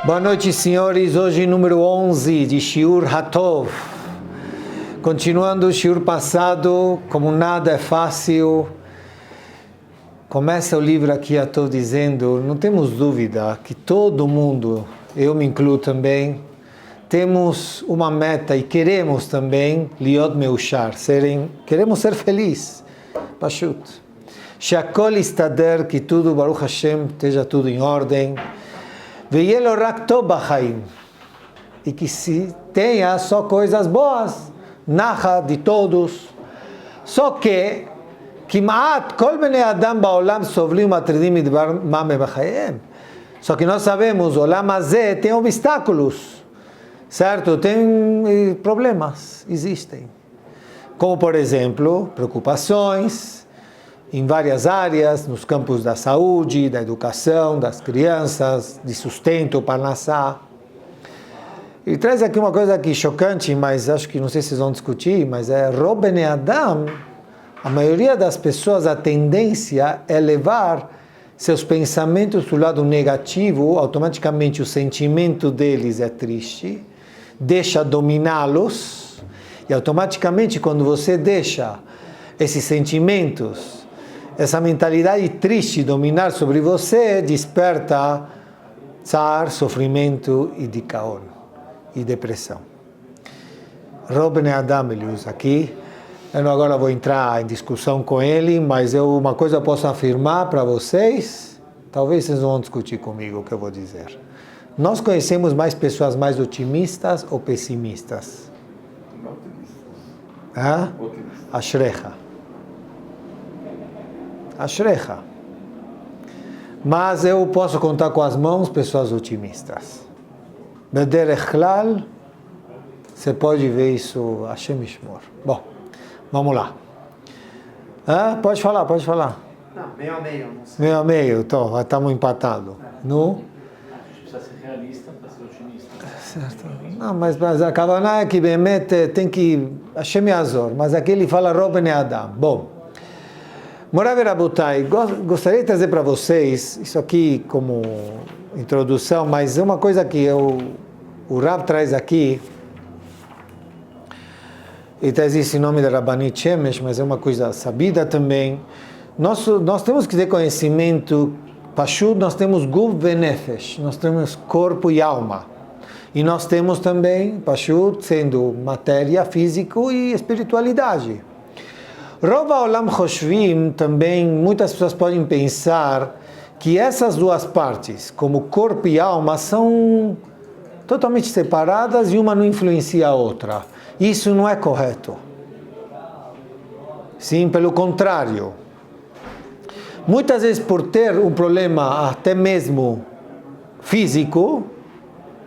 Boa noite, senhores. Hoje, número 11 de Shiur Hatov. Continuando o Shiur passado, como nada é fácil, começa o livro aqui, estou dizendo, não temos dúvida que todo mundo, eu me incluo também, temos uma meta e queremos também, liot meushar, queremos ser felizes, pashut. She'akol istader, que tudo, Baruch Hashem, esteja tudo em ordem. Ve'yeh lo rak tov b'chaim, e que se tenha só coisas boas, nacha de todos. Só que, כמעט כל בני אדם בעולם סובלים ומטרידים מדבר מה בחייהם. Só que nós sabemos, o olam הזה tem obstáculos, certo? Tem problemas, existem. Como, por exemplo, preocupações em várias áreas, nos campos da saúde, da educação, das crianças, de sustento, parnassá. Ele traz aqui uma coisa aqui chocante, mas acho que não sei se vocês vão discutir, mas é Rob Bnei Adam. A maioria das pessoas, a tendência é levar seus pensamentos do lado negativo, automaticamente o sentimento deles é triste, deixa dominá-los, e automaticamente quando você deixa esses sentimentos, essa mentalidade triste dominar sobre você, desperta tsar, sofrimento e dicaon, e depressão. Rob Bnei Adam ele usa aqui. Eu não agora vou entrar em discussão com ele, mas uma coisa eu posso afirmar para vocês, talvez vocês vão discutir comigo o que eu vou dizer. Nós conhecemos mais pessoas mais otimistas ou pessimistas? Ashrecha. Ashrecha. Mas eu posso contar com as mãos pessoas otimistas. Bederech klal, você pode ver isso, Hashem Yishmor. Bom, vamos lá. Pode falar. Não, meio a meio. Meio a meio, então, estamos empatados. No? A gente precisa ser realista para ser otimista. Certo. Não, mas a Kavanah é que Bemet tem que... Hashem Yazor, mas aqui ele fala Rob Bnei Adam. Bom, Morav Rabotai, gostaria de trazer para vocês, isso aqui como introdução, mas é uma coisa que o Rav traz aqui, e traz isso em nome da Rabbanit Shemesh, mas é uma coisa sabida também. Nós temos que ter conhecimento, Pashut, nós temos Guf Venefesh, nós temos corpo e alma. E nós temos também, Pashut, sendo matéria, físico e espiritualidade. Rov Olam Choshvim, também, muitas pessoas podem pensar que essas duas partes, como corpo e alma, são totalmente separadas e uma não influencia a outra. Isso não é correto. Sim, pelo contrário. Muitas vezes por ter um problema até mesmo físico,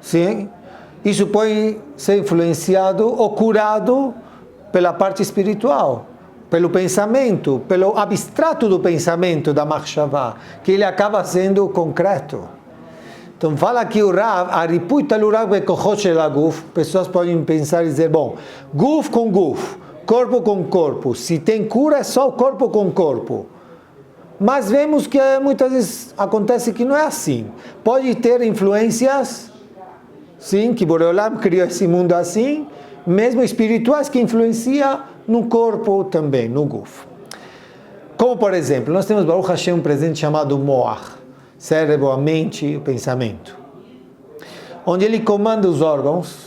sim, isso pode ser influenciado ou curado pela parte espiritual, pelo pensamento, pelo abstrato do pensamento da Machshavá, que ele acaba sendo concreto. Então fala aqui o Rav, Aripui Talurav Bekochot Shel Aguf, pessoas podem pensar e dizer, bom, Guf com Guf, corpo com corpo, se tem cura é só o corpo com corpo. Mas vemos que muitas vezes acontece que não é assim. Pode ter influências, sim, que Boreolam criou esse mundo assim, mesmo espirituais que influenciam no corpo também, no Guf. Como por exemplo, nós temos Baruch Hashem um presente chamado Moach, cérebro, a mente, o pensamento, onde ele comanda os órgãos,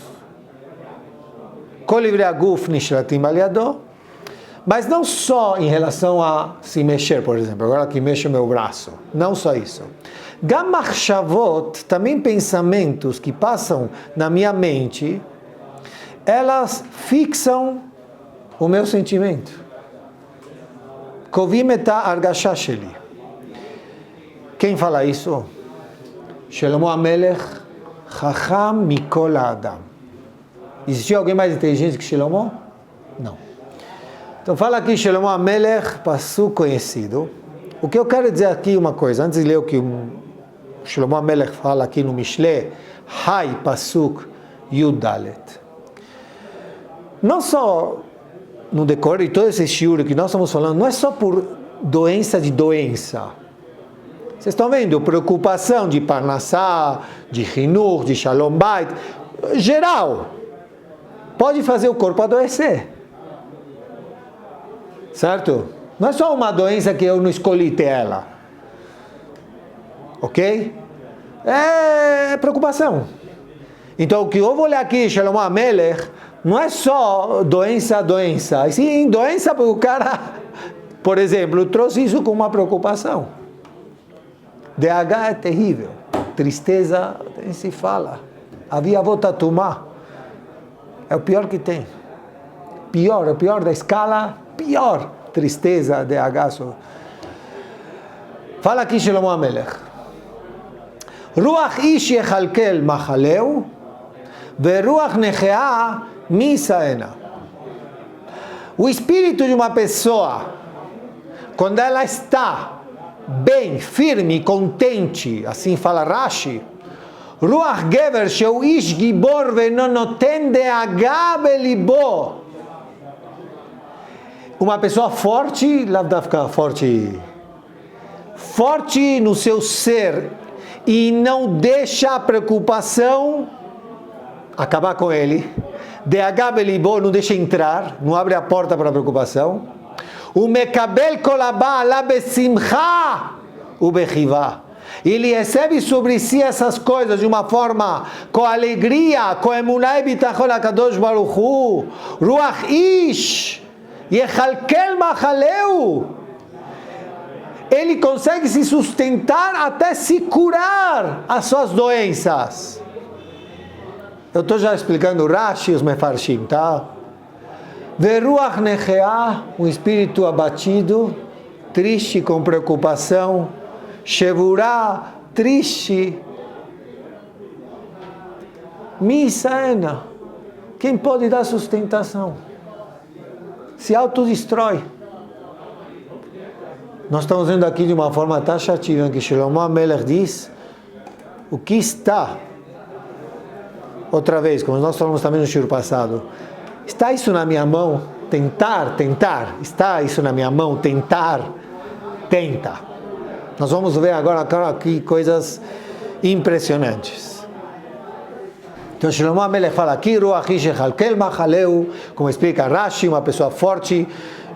Kol ivrei haguf nishratim al yado, mas não só em relação a se mexer, por exemplo, agora que mexo meu braço, não só isso. Gam machshavot, também pensamentos que passam na minha mente, elas fixam o meu sentimento. Kovim et ha'argasha sheli. Quem fala isso? Shlomo HaMelech, Chacham Mikol Adam. Existiu alguém mais inteligente que Shlomo? Não. Então fala aqui Shlomo HaMelech, passuco conhecido. O que eu quero dizer aqui uma coisa, antes de ler o que Shlomo HaMelech fala aqui no Mishle, Hai Pasuk Yudalet. Não só no decorrer de todo esse shiur que nós estamos falando, não é só por doença de doença. Vocês estão vendo? Preocupação de Parnassá, de Hinur, de Shalom Bait, geral. Pode fazer o corpo adoecer. Certo? Não é só uma doença que eu não escolhi ter ela. Ok? É preocupação. Então, o que eu vou olhar aqui, Shalom Amelech, não é só doença, e sim doença porque o cara, por exemplo, trouxe isso como uma preocupação. DH é terrível. Tristeza, nem se fala. Havia votatumá. É o pior que tem. Pior, é o pior da escala, pior. Tristeza, DH. Fala aqui, Shalom Amelech. Ruach ish yechalkel machaleu, veruach nechea misaena. O espírito de uma pessoa, quando ela está bem, firme, contente, assim fala Rashi, Ruach gever sheu ish gibor venonoten de'agah belibo. Uma pessoa forte, lá dá ficar forte no seu ser e não deixa a preocupação acabar com ele. De'agah belibo, não deixa entrar, não abre a porta para a preocupação. O mekabel kolabá ala besimcha ubechivá. Ele recebe sobre si essas coisas de uma forma com alegria, com emunah e bitachon HaKadosh Baruch Hu. Ruach ish yechalkel machaleu. Ele consegue se sustentar até se curar as suas doenças. Eu estou já explicando Rashi e os Mefarshim, tá? Veruach nechea, um espírito abatido, triste, com preocupação. Shevurá, triste. Misaena, quem pode dar sustentação? Se autodestrói. Nós estamos vendo aqui de uma forma taxativa que Shlomo Amelech diz o que está, outra vez, como nós falamos também no shiur passado, está isso na minha mão? Tentar, está isso na minha mão? Tentar, tenta. Nós vamos ver agora aqui coisas impressionantes. Então Shlomo Amelech fala aqui, Ruach ish yechalkel machaleu, como explica Rashi, uma pessoa forte,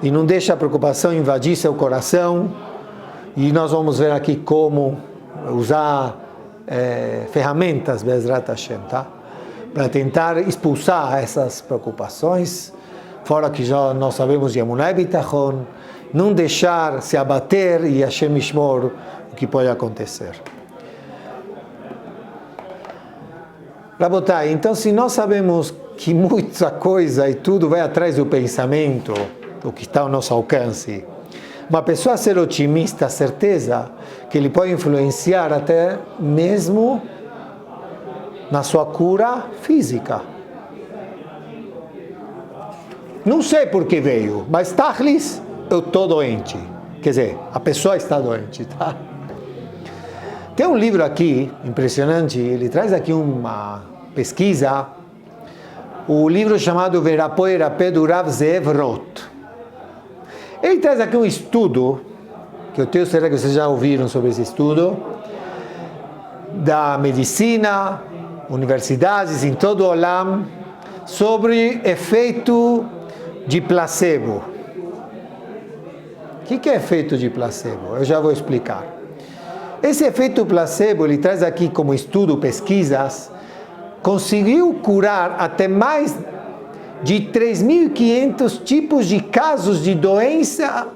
e não deixa a preocupação invadir seu coração. E nós vamos ver aqui como usar ferramentas, Bezrat Hashem, tá? Para tentar expulsar essas preocupações, fora que já nós sabemos de emunah e bitachon, não deixar se abater e Hashem Yishmor o que pode acontecer. Rabotai, então se nós sabemos que muita coisa e tudo vai atrás do pensamento, o que está ao nosso alcance, uma pessoa ser otimista, certeza que ele pode influenciar até mesmo na sua cura física. Não sei por que veio, mas Tachlis, eu estou doente. Quer dizer, a pessoa está doente, tá? Tem um livro aqui, impressionante, ele traz aqui uma pesquisa, o livro chamado Verapo Erapé do Rav Zeev Roth. Ele traz aqui um estudo, que eu tenho certeza que vocês já ouviram sobre esse estudo, da medicina, universidades em todo o Olam, sobre efeito de placebo. O que é efeito de placebo? Eu já vou explicar. Esse efeito placebo, ele traz aqui como estudo, pesquisas, conseguiu curar até mais de 3.500 tipos de casos de doença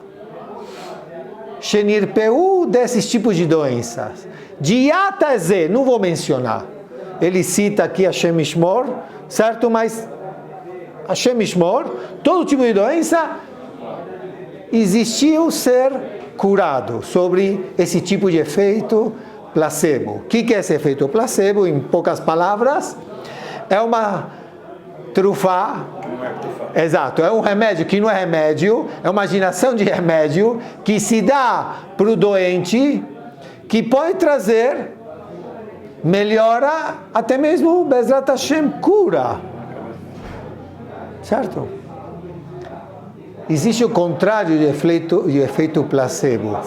Shenirpeu desses tipos de doenças. De A até Z, não vou mencionar. Ele cita aqui Hashem Yishmor, certo? Mas Hashem Yishmor, todo tipo de doença existiu ser curado sobre esse tipo de efeito placebo. O que é esse efeito placebo? Em poucas palavras, é uma trufa. Exato, é um remédio que não é remédio, é uma imaginação de remédio que se dá para o doente, que pode trazer melhora, até mesmo Bezrat Hashem, cura. Certo? Existe o contrário de efeito placebo,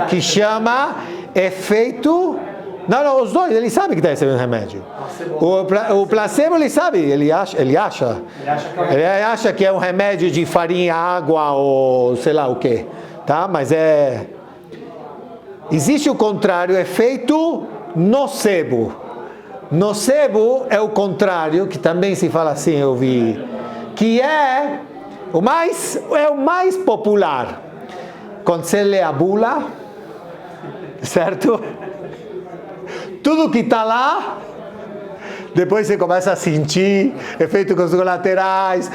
que chama efeito... Não, os dois, ele sabe que está recebendo remédio. O placebo ele sabe, ele acha que é um remédio de farinha, água ou sei lá o que, tá? Mas existe o contrário, efeito nocebo. Nocebo é o contrário, que também se fala assim, eu vi, que é o mais popular. Quando você lê a bula, certo? Tudo que está lá, depois você começa a sentir efeitos colaterais,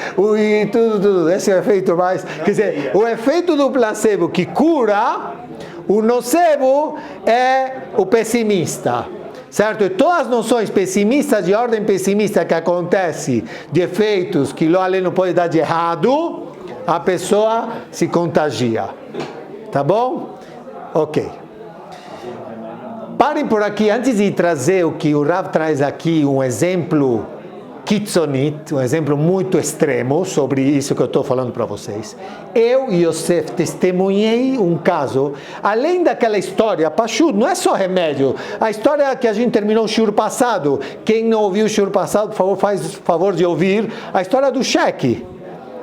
tudo. Esse é o efeito mais... Quer dizer, o efeito do placebo que cura, o nocebo é o pessimista, certo? E todas as noções pessimistas, de ordem pessimista, que acontece de efeitos que o além pode dar de errado, a pessoa se contagia. Tá bom? Ok. Parem por aqui, antes de trazer o que o Rav traz aqui, um exemplo kitzonit, um exemplo muito extremo sobre isso que eu estou falando para vocês. Eu, Yosef, testemunhei um caso, além daquela história, Pashut, não é só remédio, a história que a gente terminou o shiur passado, quem não ouviu o shiur passado, por favor, faz favor de ouvir, a história do cheque.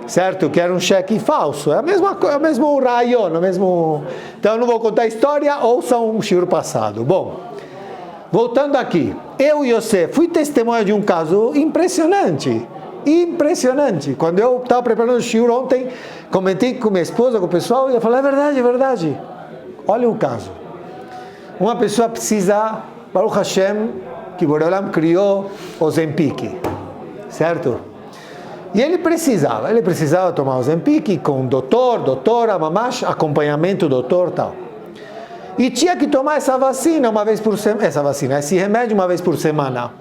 Certo? Que era um cheque falso. É o mesmo rayon, o mesmo... Então eu não vou contar a história, ouçam o shiur passado. Bom, voltando aqui. Eu e você fui testemunha de um caso impressionante. Impressionante. Quando eu estava preparando o shiur ontem, comentei com minha esposa, com o pessoal, e eu falei, é verdade. Olha o caso. Uma pessoa precisa, Baruch Hashem, que Boreolam criou o Zempic. Certo? E ele precisava tomar o Zempic com doutora, mamash, acompanhamento doutor, tal. E tinha que tomar essa vacina uma vez por semana, esse remédio uma vez por semana.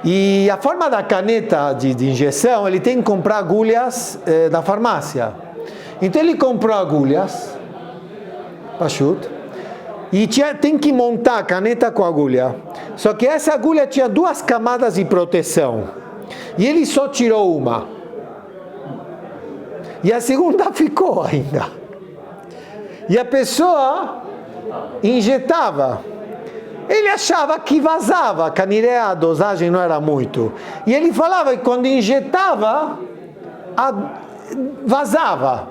E a forma da caneta de injeção, ele tem que comprar agulhas da farmácia. Então ele comprou agulhas, Pashut, e tem que montar a caneta com agulha. Só que essa agulha tinha 2 camadas de proteção. E ele só tirou uma. E a segunda ficou ainda. E a pessoa injetava. Ele achava que vazava, a dosagem não era muito. E ele falava que quando injetava, vazava.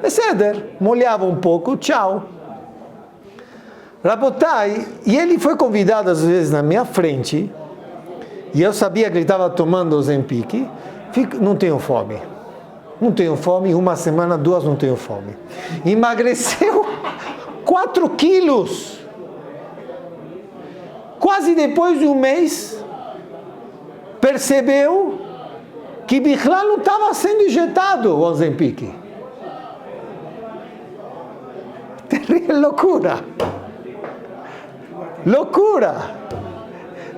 Ceder, molhava um pouco, tchau. Rabotai, e ele foi convidado às vezes na minha frente, e eu sabia que ele estava tomando o Zempic, não tenho fome. Não tenho fome, 1 semana, 2 não tenho fome. Emagreceu 4 quilos. Quase depois de 1 mês, percebeu que Bichlal não estava sendo injetado o Zempic. Terrível, loucura.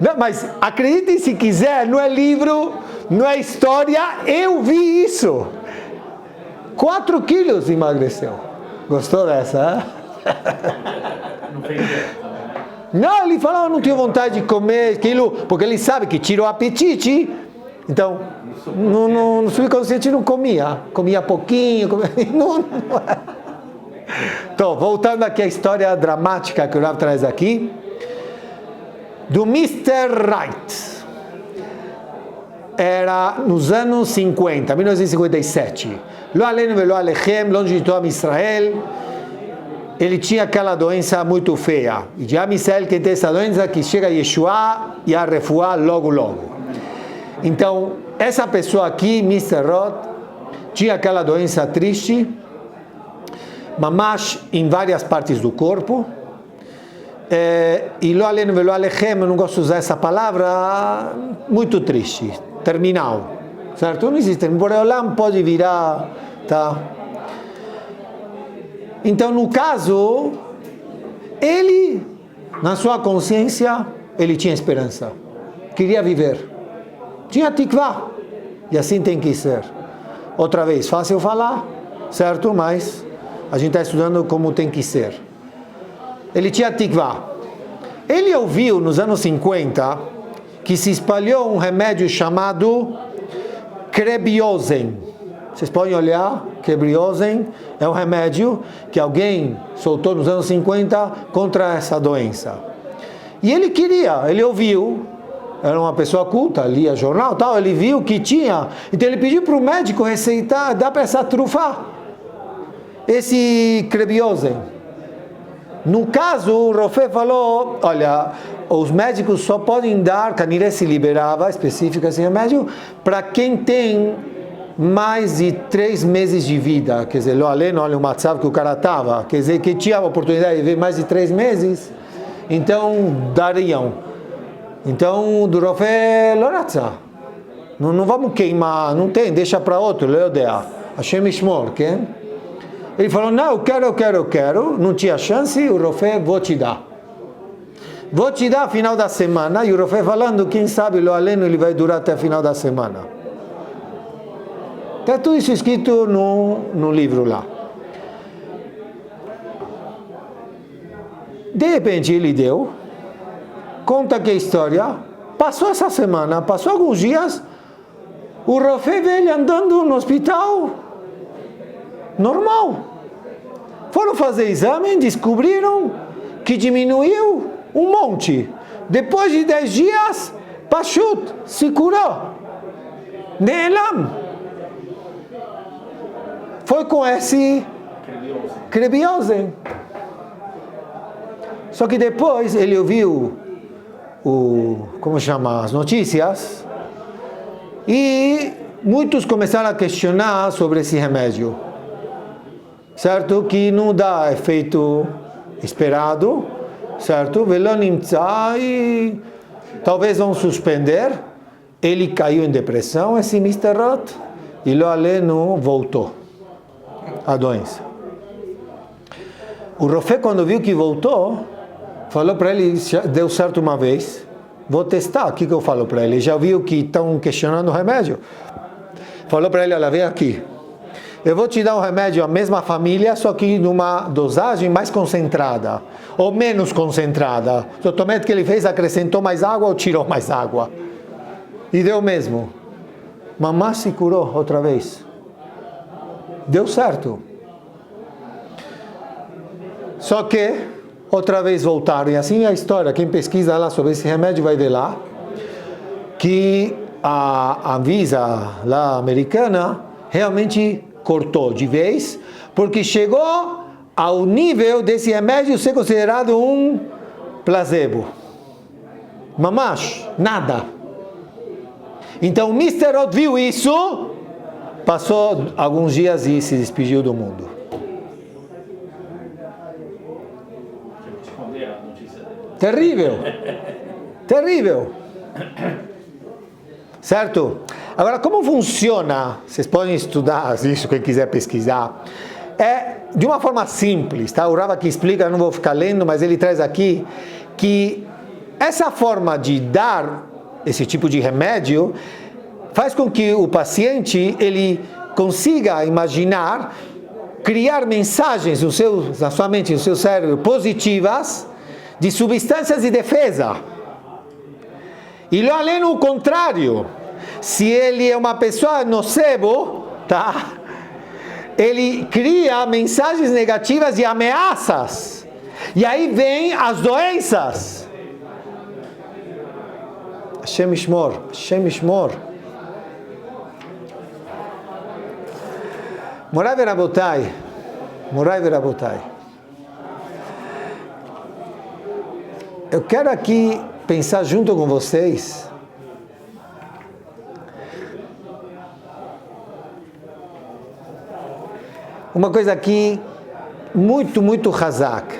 Não, mas acreditem se quiser, não é livro, não é história, eu vi isso. 4 quilos emagreceu. Gostou dessa? Não fez ideia. Não, ele falou, não tinha vontade de comer aquilo, porque ele sabe que tira o apetite. Então, no subconsciente não comia pouquinho, não. Então, voltando aqui à história dramática que o Rav traz aqui, do Mr. Right. Era nos anos 50, 1957. Lo aleno velo alechem, longe de todo Israel. Ele tinha aquela doença muito feia. E de Am Israel, quem tem essa doença, que chega a Yeshua e a refuar logo. Então, essa pessoa aqui, Mr. Roth, tinha aquela doença triste, mamash em várias partes do corpo. E lo aleno velo alechem, eu não gosto de usar essa palavra, muito triste, terminal, certo? Não existe, Boreolam pode virar, tá? Então, no caso, ele, na sua consciência, ele tinha esperança, queria viver, tinha tikvah, e assim tem que ser. Outra vez, fácil falar, certo? Mas a gente está estudando como tem que ser. Ele tinha tikvah. Ele ouviu nos anos 50 que se espalhou um remédio chamado Krebiosen, vocês podem olhar, Kebriosem é um remédio que alguém soltou nos anos 50 contra essa doença. E ele queria, ele ouviu, era uma pessoa culta, lia jornal, tal, ele viu que tinha, então ele pediu para o médico receitar, dá para essa trufa, esse Kebriosem. No caso, o Rofé falou, olha, os médicos só podem dar, Caniré se liberava, específica esse remédio, para quem tem mais de 3 meses de vida, quer dizer, olha o matzav que o cara estava, quer dizer, que tinha a oportunidade de viver mais de 3 meses, então dariam. Então, do Rofé, Loratza, não vamos queimar, não tem, deixa para outro, Leodea, Hashem Ishmor, ok? Ele falou, não, eu quero, não tinha chance, o Rofé, vou te dar. Vou te dar final da semana, e o Rofé falando, quem sabe, o aleno ele vai durar até final da semana. Está tudo isso escrito no livro lá. De repente ele deu, conta que a história, passou essa semana, passou alguns dias, o Rofé vê ele andando no hospital, normal. Foram fazer exame, descobriram que diminuiu um monte. Depois de 10 dias, Pashut se curou. Neelam. Foi com esse Kebriosem. Só que depois ele ouviu as notícias e muitos começaram a questionar sobre esse remédio. Certo? Que não dá efeito esperado, certo? E talvez vão suspender. Ele caiu em depressão, esse Mr. Roth, e Lo Aleno voltou a doença. O Rofé, quando viu que voltou, falou para ele, deu certo uma vez, vou testar, o que eu falo para ele? Já viu que estão questionando o remédio? Falou para ele, olha, vem aqui. Eu vou te dar um remédio, a mesma família, só que numa dosagem mais concentrada, ou menos concentrada. O tratamento que ele fez, acrescentou mais água ou tirou mais água? E deu mesmo. Mamá se curou outra vez. Deu certo. Só que, outra vez voltaram. E assim é a história. Quem pesquisa lá sobre esse remédio vai ver lá que a Anvisa lá americana realmente cortou de vez, porque chegou ao nível desse remédio ser considerado um placebo. Mamash, nada. Então o Mr. Roth viu isso, passou alguns dias e se despediu do mundo. Terrível. Terrível. Certo? Agora, como funciona? Vocês podem estudar isso, quem quiser pesquisar. É de uma forma simples, tá? O Rav aqui explica, eu não vou ficar lendo, mas ele traz aqui que essa forma de dar esse tipo de remédio faz com que o paciente ele consiga imaginar, criar mensagens na sua mente, no seu cérebro, positivas, de substâncias de defesa. E lo além o contrário. Se ele é uma pessoa nocebo, tá? Ele cria mensagens negativas e ameaças. E aí vem as doenças. Hashem Ishmor, Hashem Ishmor. Morai verabotai, Morai verabotai. Eu quero aqui pensar junto com vocês uma coisa aqui muito, muito hazak.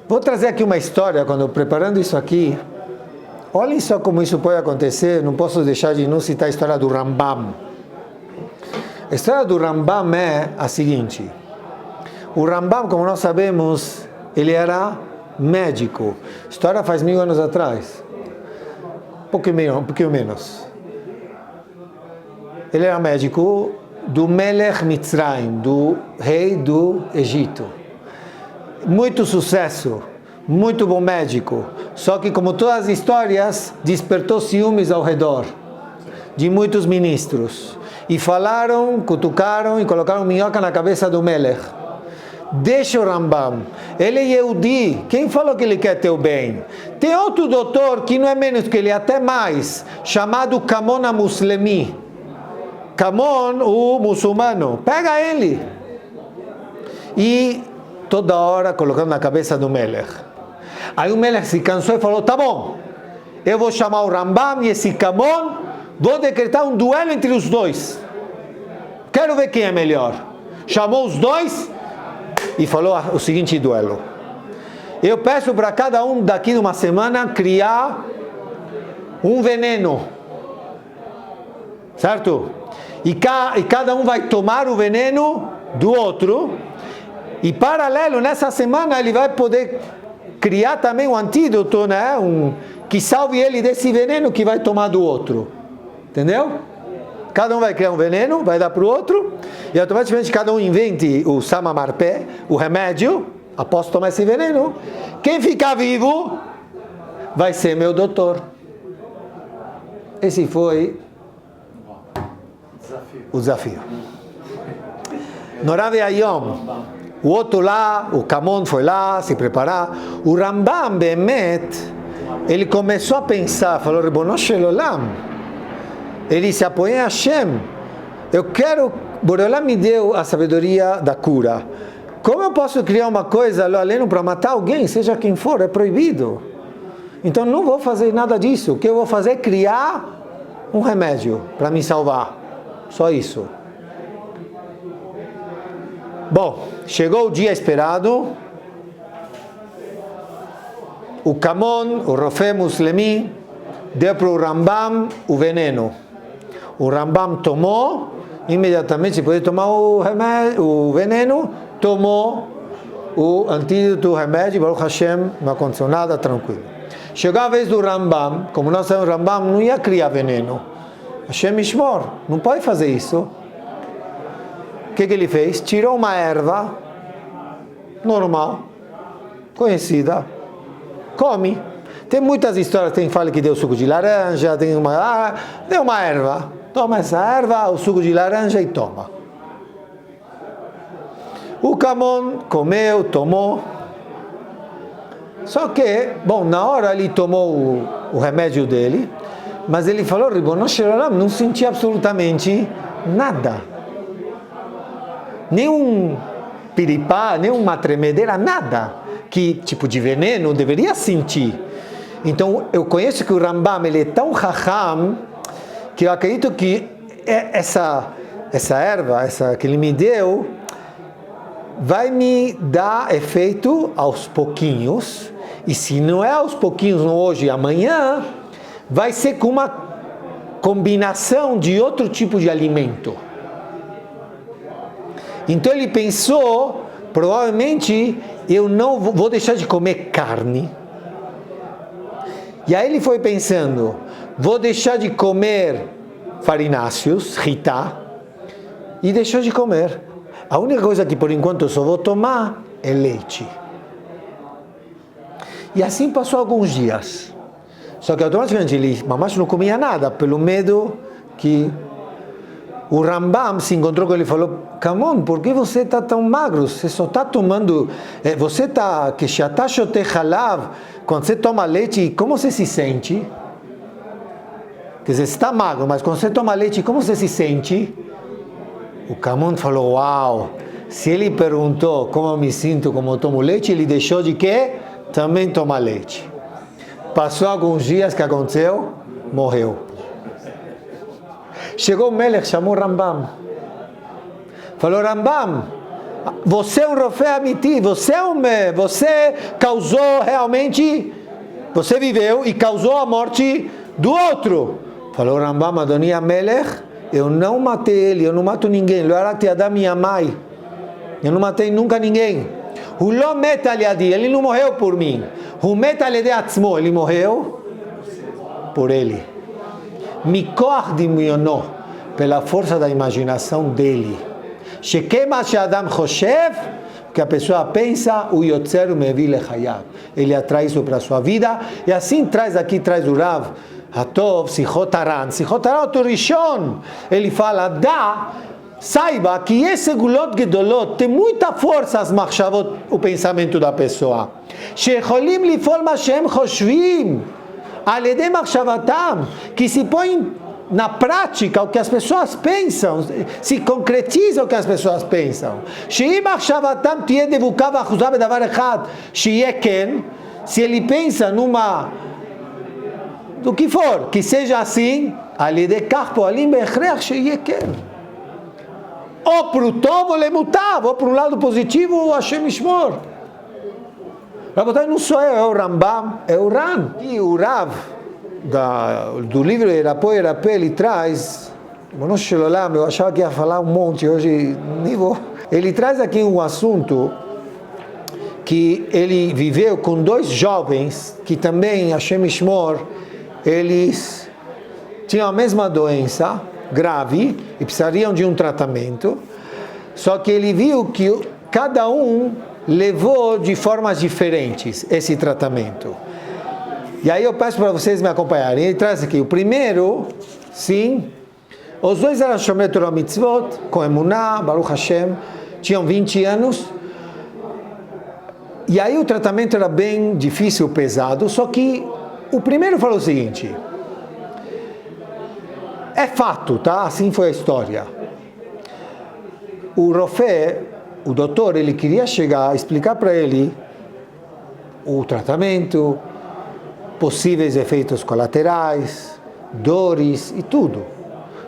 Vou trazer aqui uma história, quando preparando isso aqui, olhem só como isso pode acontecer, não posso deixar de não citar a história do Rambam. A história do Rambam é a seguinte: o Rambam, como nós sabemos, ele era médico. A história faz 1000 anos atrás, um pouquinho menos. Ele era médico do Melech Mitzrayim, do rei do Egito. Muito sucesso, muito bom médico. Só que, como todas as histórias, despertou ciúmes ao redor. de muitos ministros. E falaram, cutucaram e colocaram minhoca na cabeça do Melech. Deixa o Rambam. Ele é Yehudi. Quem falou que ele quer teu bem? Tem outro doutor que não é menos que ele, até mais, chamado Kamon HaMuslemi. Kamon, o muçulmano. Pega ele. E toda hora colocando na cabeça do Melech. Aí o Melech se cansou e falou, tá bom, eu vou chamar o Rambam e esse Kamon, vou decretar um duelo entre os dois. Quero ver quem é melhor. Chamou os dois e falou o seguinte duelo. Eu peço para cada um daqui de uma semana criar um veneno. Certo? E cada um vai tomar o veneno do outro. E paralelo, nessa semana ele vai poder criar também um antídoto, né? Que salve ele desse veneno que vai tomar do outro. Entendeu? Cada um vai criar um veneno, vai dar para o outro, e automaticamente cada um invente o Samamarpé, o remédio, após tomar esse veneno. Quem ficar vivo vai ser meu doutor. Esse foi o desafio. Norav Ayom. O outro lá, o Kamon foi lá se preparar. O Rambam, Behemet, ele começou a pensar, falou, Ribono Shel Olam. Ele se apoia em Hashem. Eu quero, Boreolam me deu a sabedoria da cura. Como eu posso criar uma coisa, além para matar alguém, seja quem for, é proibido. Então não vou fazer nada disso. O que eu vou fazer é criar um remédio para me salvar. Só isso. Bom, chegou o dia esperado. O Kamon, o Rofé Muslemi, deu para o Rambam o veneno. O Rambam tomou, imediatamente podia tomar o veneno, tomou o antídoto, o remédio, Baruch Hashem, não aconteceu nada, tranquilo. Chegou a vez do Rambam, como nós sabemos, o Rambam não ia criar veneno. Hashem Ishmor, não pode fazer isso. O que ele fez? Tirou uma erva normal, conhecida, come. Tem muitas histórias, tem que falar que deu suco de laranja, deu uma erva. Toma essa erva, o suco de laranja e toma. O Kamon comeu, tomou. Só que, bom, na hora ele tomou o remédio dele, mas ele falou, Ribono Shel Olam, não sentia absolutamente nada. Nem piripá, nem uma tremedeira, nada. Que tipo de veneno deveria sentir. Então, eu conheço que o Rambam, ele é tão raham, que eu acredito que essa erva, que ele me deu, vai me dar efeito aos pouquinhos, e se não é aos pouquinhos, hoje e amanhã, vai ser com uma combinação de outro tipo de alimento. Então ele pensou, provavelmente eu não vou deixar de comer carne. E aí ele foi pensando, vou deixar de comer farináceos, ritá, e deixou de comer. A única coisa que por enquanto eu só vou tomar é leite. E assim passou alguns dias. Só que automaticamente ele não comia nada, pelo medo que o Rambam se encontrou com ele e falou, Kamon, por que você está tão magro? Você só está tomando, você está, que shatash halav, quando você toma leite, como você se sente? Quer dizer, você está magro, mas quando você toma leite, como você se sente? O Kamon falou, uau, se ele perguntou como eu me sinto, como eu tomo leite, ele deixou de quê? Também tomar leite. Passou alguns dias, que aconteceu? Morreu. Chegou o Melech, chamou Rambam. Falou, Rambam, você é um Rofé Amiti, você causou realmente, você viveu e causou a morte do outro. Falou Rambam, Adoni Melech, eu não matei ele, eu não mato ninguém. Lo arati Adam minha mãe. Eu não matei nunca ninguém. O lo met aliadi, ele não morreu por mim. O met aliadi atzmo, ele morreu por ele. Mikoach dimyono, pela força da imaginação dele. Shekema she'adam choshev, que a pessoa pensa, o yotzer mevi lechayav. Ele atrai isso para a sua vida, e assim traz o Rav Hatov, Sichot Haran Otto Rishon, ele fala, saiba que esse gulot gedolot tem muita força as machshavot, o pensamento da pessoa. Shecholim lifol ma shem choshvim, al yedei machshavatam, que se põe na prática o que as pessoas pensam, se concretiza o que as pessoas pensam. Sheim machshavatam tiyeh devuka v'achuzah bedavar echad, sheyeh ken, se ele pensa do que for, que seja assim, al yedei kach poalim be'echreach sheyeh ken. Ou para o tov ou lemutav, ou para um lado positivo, ou Hashem Yishmor. Rabotai, não sou eu, é o Rambam, é o Ran. E o Rav, do livro Erapó, ele traz, eu achava que ia falar um monte, hoje nem vou. Ele traz aqui um assunto que ele viveu com dois jovens, que também, Hashem Yishmor, eles tinham a mesma doença, grave, e precisariam de um tratamento, só que ele viu que cada um levou de formas diferentes esse tratamento. E aí eu peço para vocês me acompanharem. Ele traz aqui o primeiro, sim, os dois eram Shomrei Torah Mitzvot, com Emuná, Baruch Hashem, tinham 20 anos, e aí o tratamento era bem difícil, pesado, só que o primeiro falou o seguinte, é fato, tá? Assim foi a história. O Rofé, o doutor, ele queria chegar, explicar para ele o tratamento, possíveis efeitos colaterais, dores e tudo.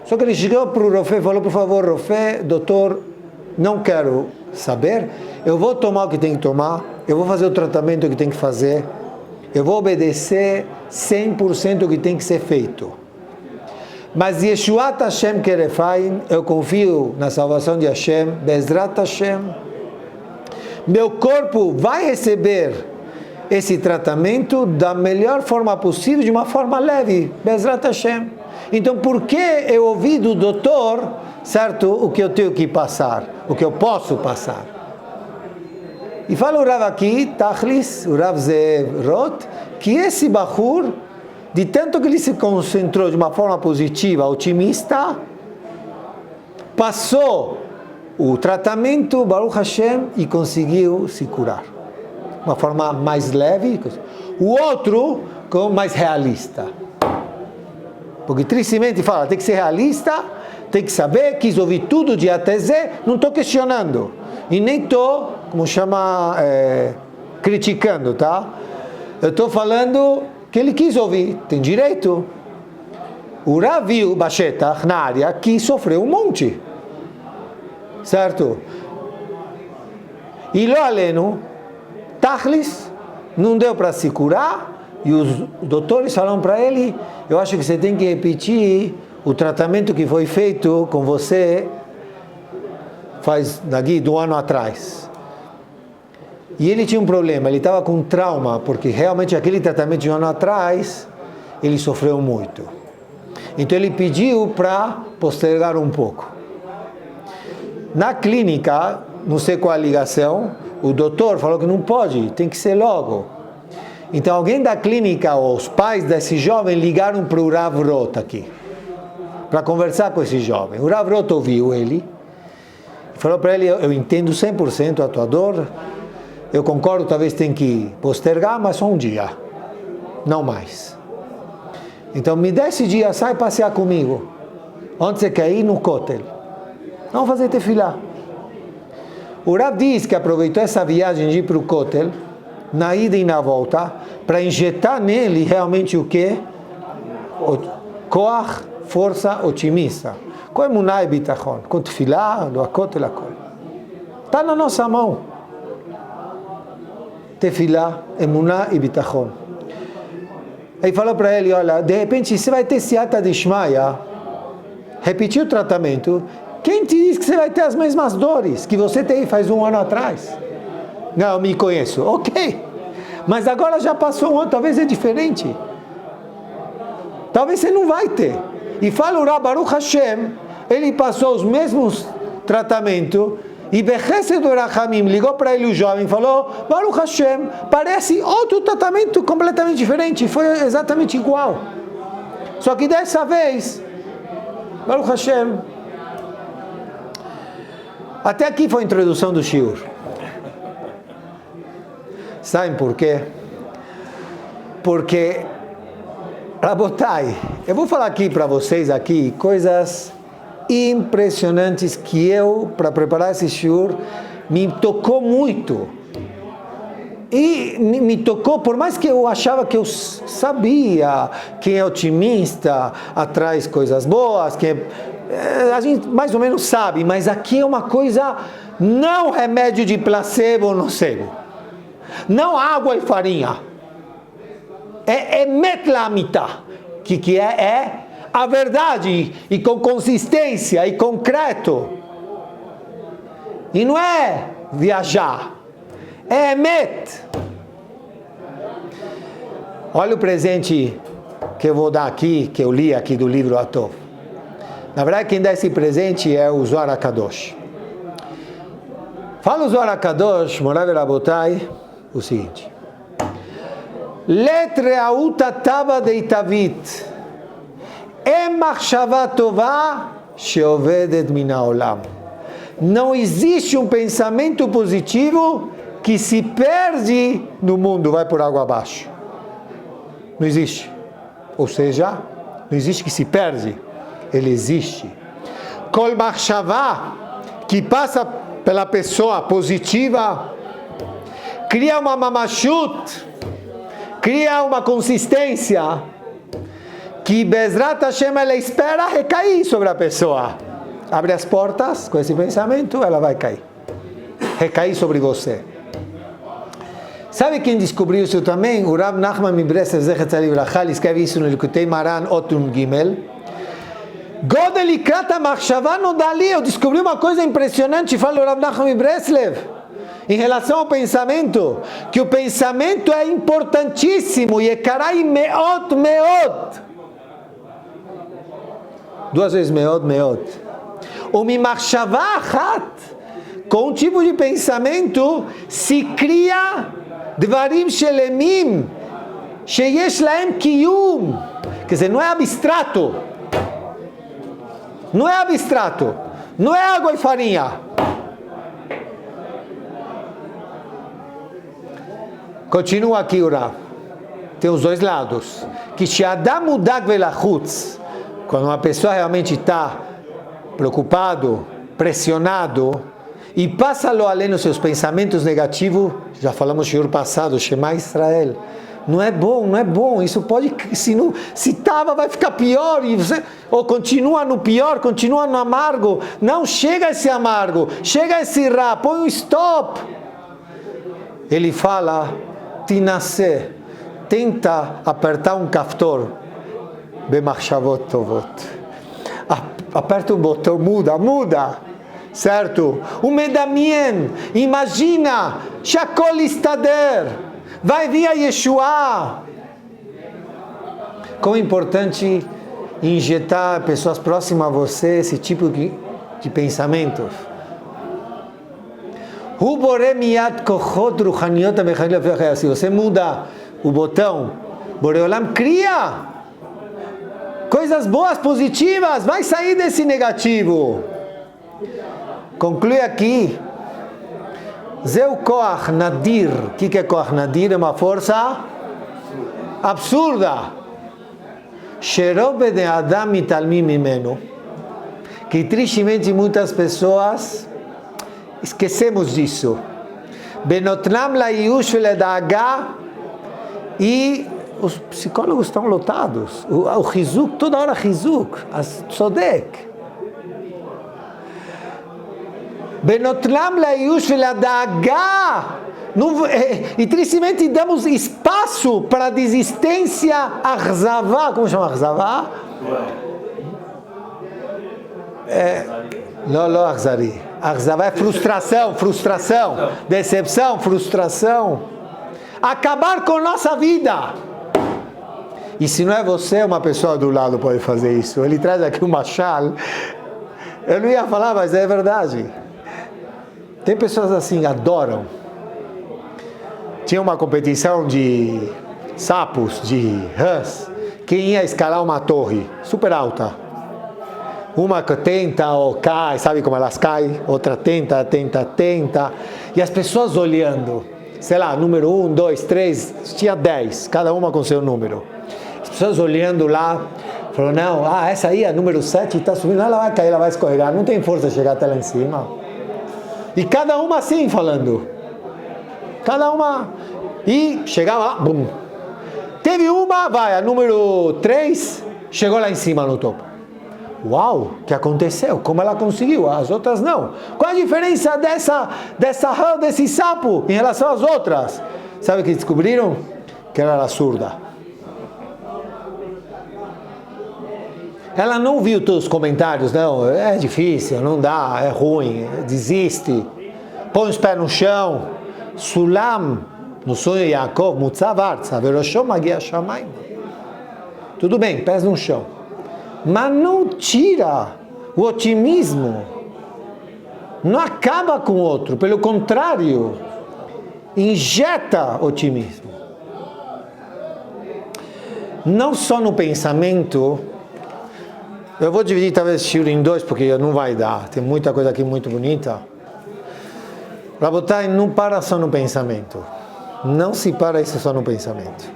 Só que ele chegou para o Rofé e falou, por favor, Rofé, doutor, não quero saber, eu vou tomar o que tem que tomar, eu vou fazer o tratamento que tem que fazer, eu vou obedecer 100% o que tem que ser feito. Mas Yeshuat Hashem Kerefaim, eu confio na salvação de Hashem, Bezrat Hashem. Meu corpo vai receber esse tratamento da melhor forma possível, de uma forma leve, Bezrat Hashem. Então, por que eu ouvi do doutor, certo, o que eu tenho que passar, o que eu posso passar? E fala o Rav aqui, Tachlis, o Rav Zev Roth, que esse Bahur, de tanto que ele se concentrou de uma forma positiva, otimista, passou o tratamento, Baruch Hashem, e conseguiu se curar. De uma forma mais leve. O outro, mais realista. Porque tristemente fala, tem que ser realista, tem que saber, quis ouvir tudo de A até Z, não estou questionando. E nem estou, como chama, criticando, tá? Eu estou falando que ele quis ouvir, tem direito. O Rav viu Bashetach, na área, que sofreu um monte, certo? E lo aleno, Tachlis, não deu para se curar, e os doutores falaram para ele, eu acho que você tem que repetir o tratamento que foi feito com você faz daqui do ano atrás. E ele tinha um problema, ele estava com trauma, porque realmente aquele tratamento de um ano atrás, ele sofreu muito. Então ele pediu para postergar um pouco. Na clínica, não sei qual a ligação, o doutor falou que não pode, tem que ser logo. Então alguém da clínica, os pais desse jovem, ligaram para o Rav Roth aqui, para conversar com esse jovem. O Rav Roth ouviu ele, falou para ele, eu entendo 100% a tua dor, eu concordo, talvez tenha que postergar, mas só um dia, não mais. Então me dá esse dia, sai passear comigo. Onde você quer ir? No Kotel. Vamos fazer tefilá. O Rav diz que aproveitou essa viagem de ir para o Kotel, na ida e na volta, para injetar nele realmente o quê? Koach, força otimista. Com emuná e bitachon, com tefilá, do Kotel, akol. Está na nossa mão. Tefilá, emuná e bitachon. Aí falou para ele, olha, de repente você vai ter siata de Shmaya, repetir o tratamento, quem te diz que você vai ter as mesmas dores que você teve faz um ano atrás? Não, eu me conheço. Ok, mas agora já passou um ano, talvez é diferente. Talvez você não vai ter. E fala o Baruch Hashem, ele passou os mesmos tratamentos, e Bechesed do Rachamim ligou para ele o jovem e falou, Baruch Hashem, parece outro tratamento completamente diferente, foi exatamente igual. Só que dessa vez, Baruch Hashem, até aqui foi a introdução do shiur. Sabem por quê? Porque, Rabotai, eu vou falar aqui para vocês aqui coisas impressionantes que eu, para preparar esse shiur, me tocou muito. E me tocou, por mais que eu achava que eu sabia, quem é otimista atrai coisas boas, a gente mais ou menos sabe, mas aqui é uma coisa, não remédio de nocebo, não água e farinha, é metlamita, que é a verdade, e com consistência, e concreto, e não é viajar, é emet. Olha o presente que eu vou dar aqui, que eu li aqui do livro Atov. Na verdade, quem dá esse presente é o Zohar HaKadosh. Fala o Zohar HaKadosh, Morav Rabotai, o seguinte: Letre autatava deitavit, emachshava tová sheovedet min haolam. Não existe um pensamento positivo que se perde no mundo, vai por água abaixo. Não existe. Ou seja, não existe que se perde, ele existe. Kol machshavá, que passa pela pessoa positiva, cria uma mamashut, cria uma consistência, que Bezrat Hashem ela espera recair sobre a pessoa. Abre as portas com esse pensamento, ela vai cair. Recair sobre você. Sabe quem descobriu isso também? O Rav Nachman Mibreslev Zecher Tzaddik Libracha, ele escreve isso no Likutei Maran Otum Gimel. Godel Likrat HaMachshava Nodali, eu descobri uma coisa impressionante, fala o Rav Nachman Mibreslev, em relação ao pensamento, que o pensamento é importantíssimo, e Ekarai meot meot. 2 vezes meot meot. O Mimachshava Achat, com um tipo de pensamento, se cria Dvarim Shelemim, Sheyesh Laem Kiyum. Quer dizer, não é abstrato. Não é abstrato. Não é água e farinha. Continua aqui o Rav. Tem os dois lados. Que She'adam Mudak Velachutz, quando uma pessoa realmente está preocupado, pressionado, e passa-lo além dos seus pensamentos negativos, já falamos no ano passado, Shema Israel, não é bom, isso pode, se estava, vai ficar pior, e você, ou continua no pior, continua no amargo, não, chega esse amargo, chega esse rá, põe um stop. Ele fala, tinaseh, tenta apertar um kaftor, bemachshavot tovot, aperta um botão, muda, certo? O medamien, imagina, shakol istader, vai vir a Yeshua. Como é importante injetar pessoas próximas a você esse tipo de pensamentos. Se você muda o botão, Boreolam cria coisas boas, positivas, vai sair desse negativo. Conclui aqui. Zeu Koach Nadir. O que é Koach Nadir? É uma força absurda. Sherob de Adam mitalmim mimeno. Que tristemente muitas pessoas esquecemos disso. Benotnam la yush veledagá. E os psicólogos estão lotados. O Chizuk, toda hora Chizuk. As Tzodek. Benotlam leiush veladagá. E tristemente damos espaço para a desistência arzavá. Como chama arzavá? Não arzari. Arzavá é frustração, decepção, frustração. Acabar com nossa vida. E se não é você, uma pessoa do lado pode fazer isso. Ele traz aqui uma machal. Eu não ia falar, mas é verdade. Tem pessoas assim, adoram. Tinha uma competição de sapos, de rãs, quem ia escalar uma torre super alta. Uma que tenta ou cai, sabe como elas caem? Outra tenta. E as pessoas olhando, sei lá, número 1, 2, 3, tinha 10, cada uma com seu número. As pessoas olhando lá, falaram, não, essa aí, a número 7, está subindo, ela vai cair, ela vai escorregar, não tem força de chegar até lá em cima. E cada uma assim falando. Cada uma. E chegava lá, bum. Teve uma, a número 3, chegou lá em cima no topo. Uau, o que aconteceu? Como ela conseguiu? As outras não. Qual a diferença dessa rã, desse sapo em relação às outras? Sabe o que descobriram? Que ela era surda. Ela não viu todos os comentários, não, é difícil, não dá, é ruim, desiste. Põe os pés no chão. Sulam, no sonho de Yaakov, Mutzavartza, Veroshom Magia Shamayim. Tudo bem, pés no chão. Mas não tira o otimismo. Não acaba com o outro, pelo contrário, injeta otimismo. Não só no pensamento. Eu vou dividir talvez esse shiur em dois, porque não vai dar. Tem muita coisa aqui muito bonita. Rabotai, não para só no pensamento. Não se para isso só no pensamento.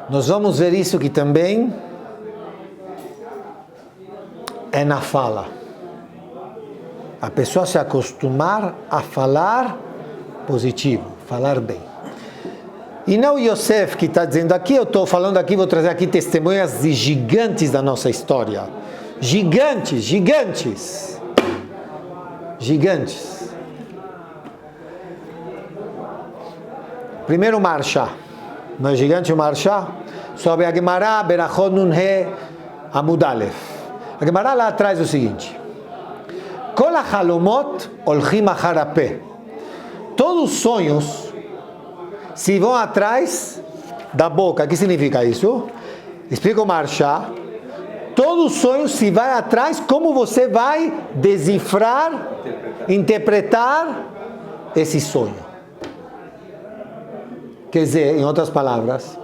Nós vamos ver isso que também é na fala. A pessoa se acostumar a falar positivo, falar bem. E não Yosef que está dizendo aqui, eu estou falando aqui, vou trazer aqui testemunhas de gigantes da nossa história. Gigantes, gigantes. Gigantes. Primeiro Marsha. Não é gigante o Marsha? Sobe a Gemara, Berachot Nun He Amud Aleph. A Gemara lá atrás é o seguinte. Kol halomot olchim achar apeh. Todos os sonhos se vão atrás da boca. O que significa isso? Explica o Marsha. Todo sonho se vai atrás, como você vai decifrar, interpretar esse sonho. Quer dizer, em outras palavras,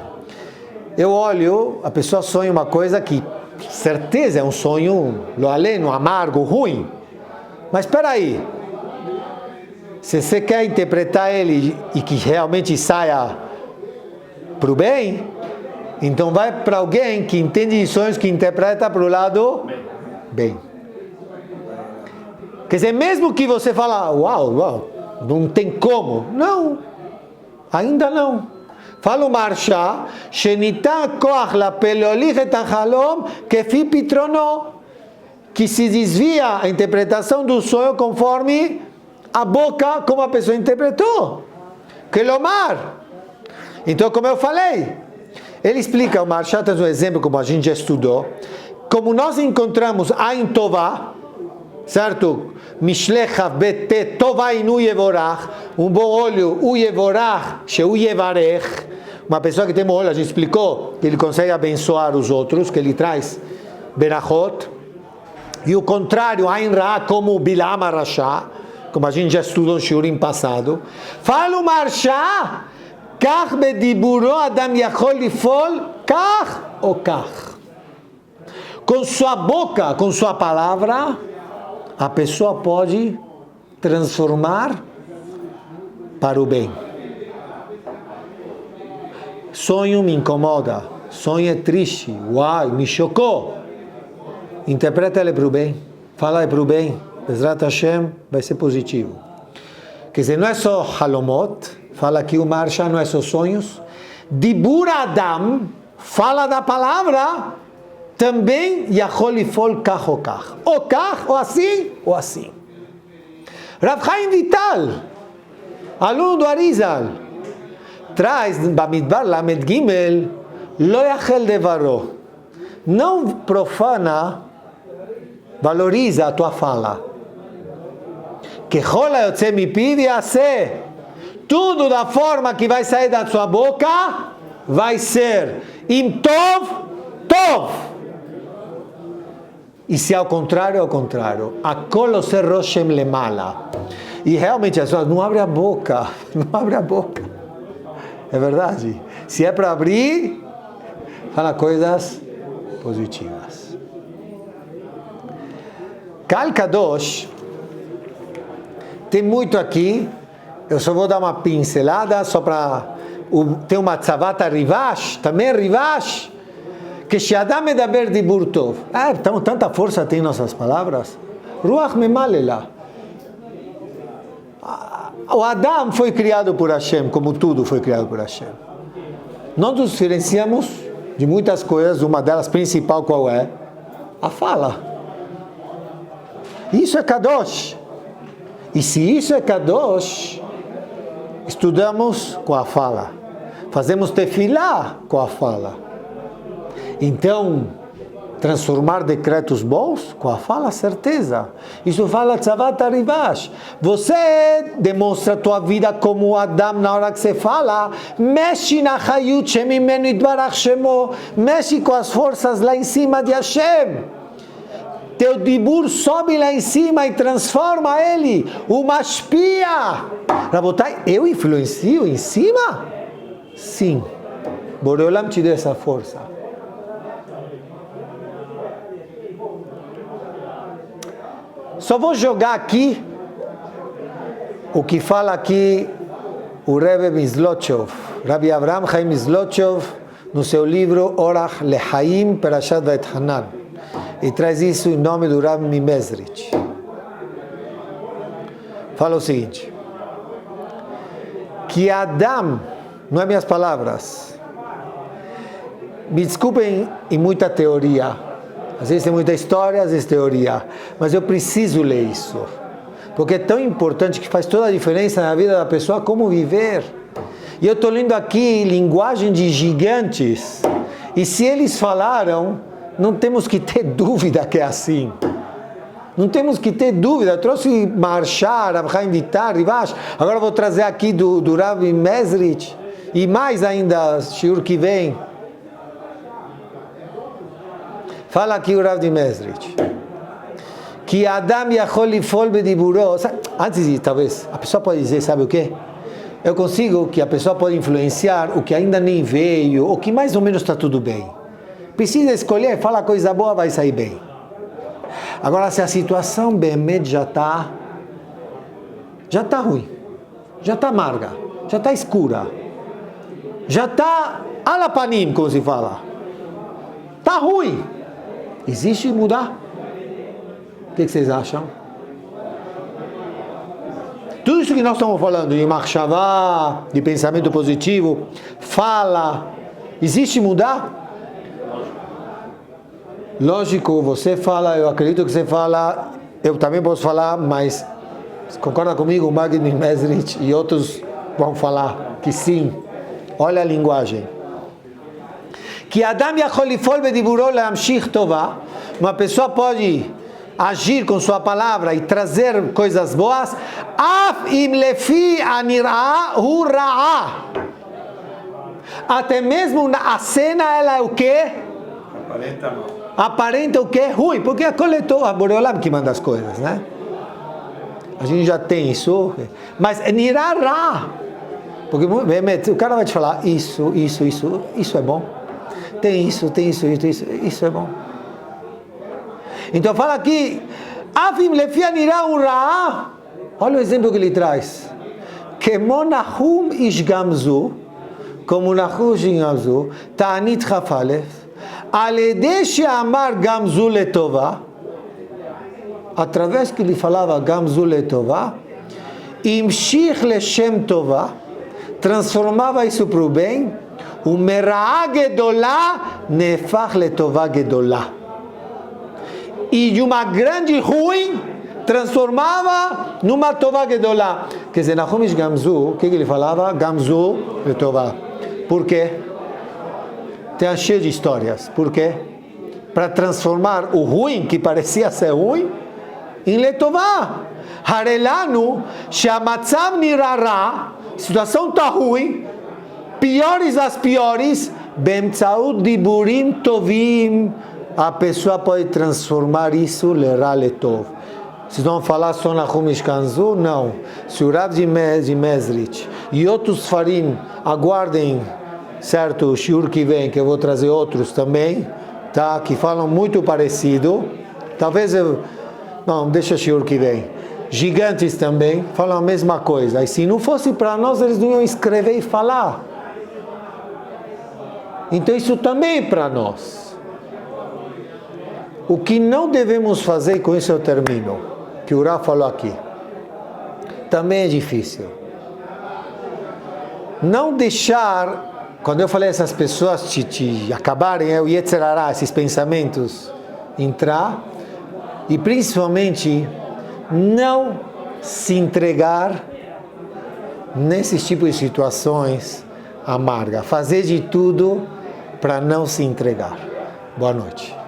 eu olho, a pessoa sonha uma coisa que, certeza, é um sonho loaleno, amargo, ruim. Mas espera aí, se você quer interpretar ele e que realmente saia para o bem, então vai para alguém que entende de sonhos, que interpreta para o lado bem. Quer dizer, mesmo que você fala, uau, não tem como. Não, ainda não. Fala o Marsha, Shenita koach lapeliolich et halom kefi pitrono, que se desvia a interpretação do sonho conforme a boca, como a pessoa interpretou. Kelomar. Então, como eu falei, ele explica, o Marsha traz um exemplo, como a gente já estudou, como nós encontramos Ain Tová, certo? Mishlechav bete Tová inu yevorach, um bom olho, u yevorach, sheu yevarech, uma pessoa que tem bom olho, a gente explicou, que ele consegue abençoar os outros, que ele traz berachot, e o contrário, Ain Ra, como Bilam Rasha, como a gente já estudou no shiurim passado. Fala o Marsha, Kach bediburo adam yachol lifol, kach ou kach. Com sua boca, com sua palavra, a pessoa pode transformar para o bem. Sonho me incomoda, sonho é triste, uai, me chocou. Interpreta ele para o bem, fala para o bem, Bezrat Hashem, vai ser positivo. Quer dizer, não é só halomot, fala aqui o Marsha, não é só sonhos. Dibur Adam, fala da palavra, também Yachol Lifol Kach ou assim, ou assim. Rav Chaim Vital, aluno do Arizal, traz Bamidbar Lamed Gimel, Lo Yachel Devaro, não profana, valoriza a tua fala. Que rola yotze mipiv yaseh, tudo da forma que vai sair da sua boca vai ser im tov, tov. E se ao contrário, Akol oser roshem lemala. E realmente as pessoas não abrem a boca, não abrem a boca. É verdade. Se é para abrir, fala coisas positivas. Kal Kadosh tem muito aqui. Eu só vou dar uma pincelada só para tem uma tzavata Rivash, também Rivash, que She'adam medaber dibur tov. Então tanta força tem nossas palavras. Ruach memalela. O Adam foi criado por Hashem, como tudo foi criado por Hashem. Nós nos diferenciamos de muitas coisas, uma delas principal qual é? A fala. Isso é Kadosh. E se isso é Kadosh, estudamos com a fala. Fazemos tefilá com a fala. Então, transformar decretos bons com a fala, certeza. Isso fala Tzavat Rivash. Você demonstra a tua vida como Adam na hora que você fala. Mexe na Hayut Shemimenu Yitbarach Shemo. Mexe com as forças lá em cima de Hashem. Teu dibur sobe lá em cima e transforma ele. O mashpia. Rabotai, eu influencio em cima? Sim. Boreolam te deu essa força. Só vou jogar aqui o que fala aqui o Rebbe Mizlotchov, Rabbi Avraham Chaim Mizlotchov, no seu livro Orach Lechaim Perashat Va'etchanan. E traz isso em nome do Rav Mimezrich. Fala o seguinte, que Adam, não é minhas palavras, me desculpem em muita teoria, às vezes tem muita história, às vezes teoria, mas eu preciso ler isso, porque é tão importante que faz toda a diferença na vida da pessoa, como viver. E eu estou lendo aqui linguagem de gigantes, e se eles falaram, não temos que ter dúvida que é assim. Não temos que ter dúvida. Eu trouxe Marshar, Rav Chaim Vitar, Rivash. Agora vou trazer aqui do Rav Mezrich. E mais ainda, shiur que vem. Fala aqui o Rav Mezrich. Que Adam yachol lifol bediburo. Antes de, talvez, a pessoa pode dizer, sabe o quê? Eu consigo que a pessoa pode influenciar o que ainda nem veio, ou que mais ou menos está tudo bem. Precisa escolher, fala coisa boa, vai sair bem. Agora, se a situação Behemet já está ruim, já está amarga, já está escura, já está alapanim, como se fala, está ruim, existe mudar? O que vocês acham? Tudo isso que nós estamos falando, de machshavá, de pensamento positivo, fala, existe mudar? Lógico, você fala, eu acredito que você fala, eu também posso falar, mas concorda comigo, o Magni Mesrich e outros vão falar que sim. Olha a linguagem. Que Adam yachol lifol bediburo lehamshich tová. Uma pessoa pode agir com sua palavra e trazer coisas boas. Af im lefi anirá hu ra'á. Até mesmo a cena ela é o quê? Aparenta mal. Aparenta o que é ruim, porque a coletou, a Boreolam que manda as coisas, né? A gente já tem isso, mas é nirará, porque o cara vai te falar isso é bom, tem isso é bom. Então fala aqui, afim lefia nirá urá. Olha o exemplo que ele traz. Kemo nahum ishgamzu, como nahum ishgamzu, ta'anit chafalef. Aledeshe amar gamzu letová, através que ele falava gamzu letová, imshich leshem tová, transformava isso para o bem, o mera'á gedolá nefach letová gedolá, e de uma grande ruim transformava numa tová gedolá. Quer dizer, na Chumash Gamzu, o que ele falava? Gamzu letová. Por quê? Tem cheio de histórias. Por quê? Para transformar o ruim, que parecia ser ruim, em letová. Harelanu, sheamatzav nirará, situação está ruim, piores as piores, bemtzaut diburim tovim, a pessoa pode transformar isso lerá letov. Vocês vão falar só na Rumishkanzu? Não. Se o Rav de Mezrich e outros farim aguardem, certo, o shiur que vem, que eu vou trazer outros também, tá? Que falam muito parecido. Talvez eu... Não, deixa o shiur que vem. Gigantes também falam a mesma coisa. E se não fosse para nós, eles não iam escrever e falar. Então isso também é para nós. O que não devemos fazer, com isso eu termino, que o Rav falou aqui, também é difícil. Não deixar, quando eu falei essas pessoas te acabarem, o Yetzer Hara, esses pensamentos, entrar, e principalmente não se entregar nesses tipos de situações amargas. Fazer de tudo para não se entregar. Boa noite.